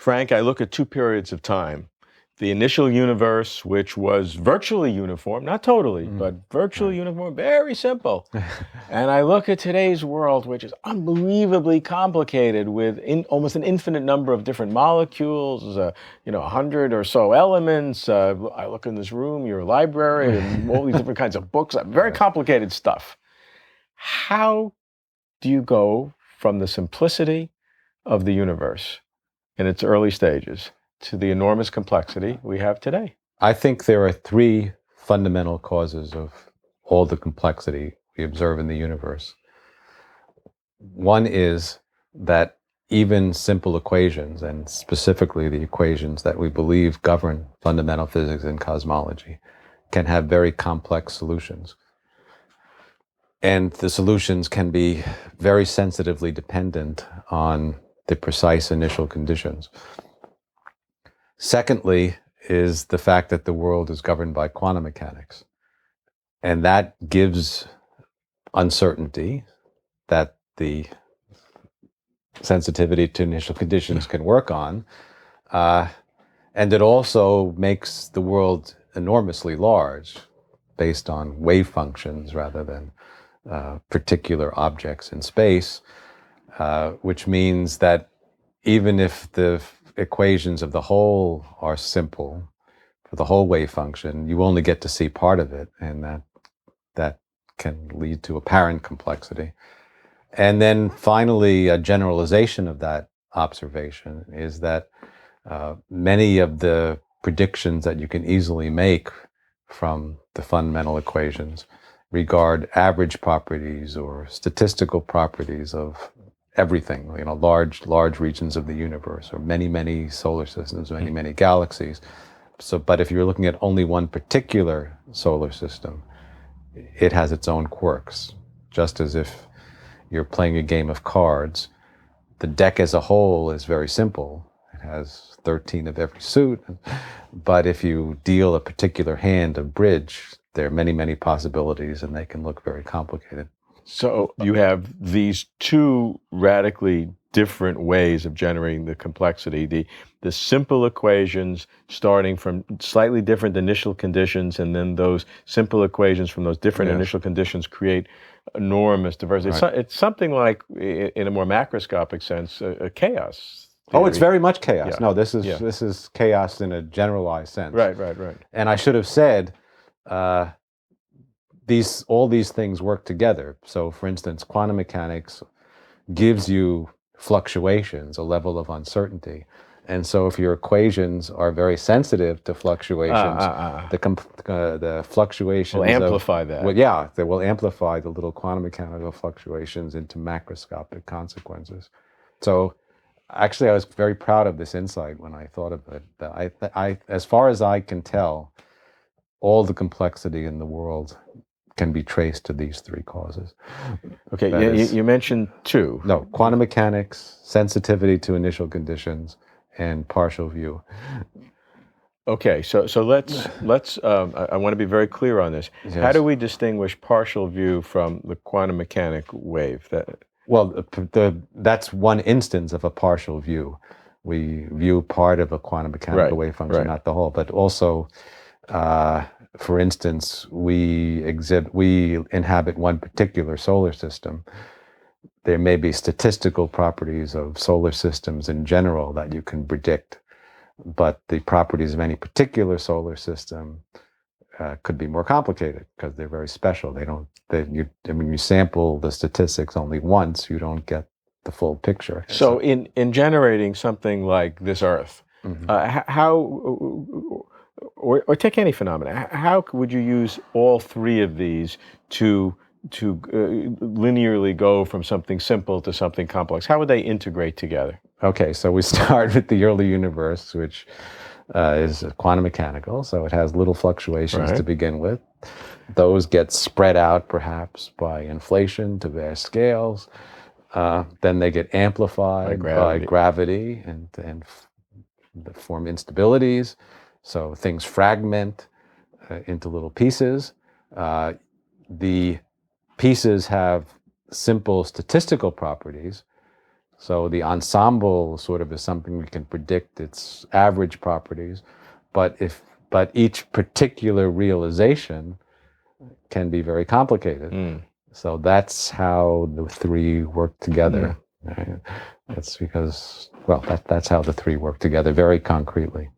Frank, I look at two periods of time. The initial universe, which was virtually uniform, not totally, but virtually uniform, very simple. And I look at today's world, which is unbelievably complicated with almost an infinite number of different molecules, 100 or so elements. I look in this room, your library, and all these different kinds of books, very complicated stuff. How do you go from the simplicity of the universe in its early stages to the enormous complexity we have today? I think there are three fundamental causes of all the complexity we observe in the universe. One is that even simple equations, and specifically the equations that we believe govern fundamental physics and cosmology, can have very complex solutions. And the solutions can be very sensitively dependent on the precise initial conditions. Secondly is the fact that the world is governed by quantum mechanics. And that gives uncertainty that the sensitivity to initial conditions can work on. And it also makes the world enormously large based on wave functions rather than particular objects in space, which means that even if the equations of the whole are simple for the whole wave function, you only get to see part of it, and that can lead to apparent complexity. And then finally, a generalization of that observation is that many of the predictions that you can easily make from the fundamental equations regard average properties or statistical properties of everything, large regions of the universe, or many solar systems, many galaxies. But if you're looking at only one particular solar system, it has its own quirks. Just as if you're playing a game of cards, the deck as a whole is very simple. It has 13 of every suit. But if you deal a particular hand of bridge, there are many possibilities, and they can look very complicated. So you have these two radically different ways of generating the complexity. The simple equations starting from slightly different initial conditions, and then those simple equations from those different initial conditions create enormous diversity. Right. It's something like, in a more macroscopic sense, a chaos theory. Oh, it's very much chaos. Yeah. No, this is chaos in a generalized sense. Right. And I should have said, all these things work together. So, for instance, quantum mechanics gives you fluctuations, a level of uncertainty. And so if your equations are very sensitive to fluctuations, the fluctuations will amplify that. Well, yeah, they will amplify the little quantum mechanical fluctuations into macroscopic consequences. So actually, I was very proud of this insight when I thought of it. I, as far as I can tell, all the complexity in the world can be traced to these three causes. Okay, you mentioned two. No, quantum mechanics, sensitivity to initial conditions, and partial view. Okay, so let's I want to be very clear on this. Yes. How do we distinguish partial view from the quantum mechanic wave? Well, that's one instance of a partial view. We view part of a quantum mechanical wave function, not the whole. But also, for instance, we inhabit one particular solar system. There may be statistical properties of solar systems in general that you can predict, but the properties of any particular solar system could be more complicated because they're very special. You sample the statistics only once, you don't get the full picture. So in generating something like this Earth, how, or take any phenomena, how would you use all three of these to linearly go from something simple to something complex? How would they integrate together? Okay, so we start with the early universe, which is quantum mechanical, so it has little fluctuations to begin with. Those get spread out perhaps by inflation to vast scales. Then they get amplified by gravity and form instabilities. So things fragment into little pieces. The pieces have simple statistical properties. So the ensemble sort of is something we can predict its average properties, but each particular realization can be very complicated. So that's how the three work together. Right? That's because, well, that's how the three work together very concretely.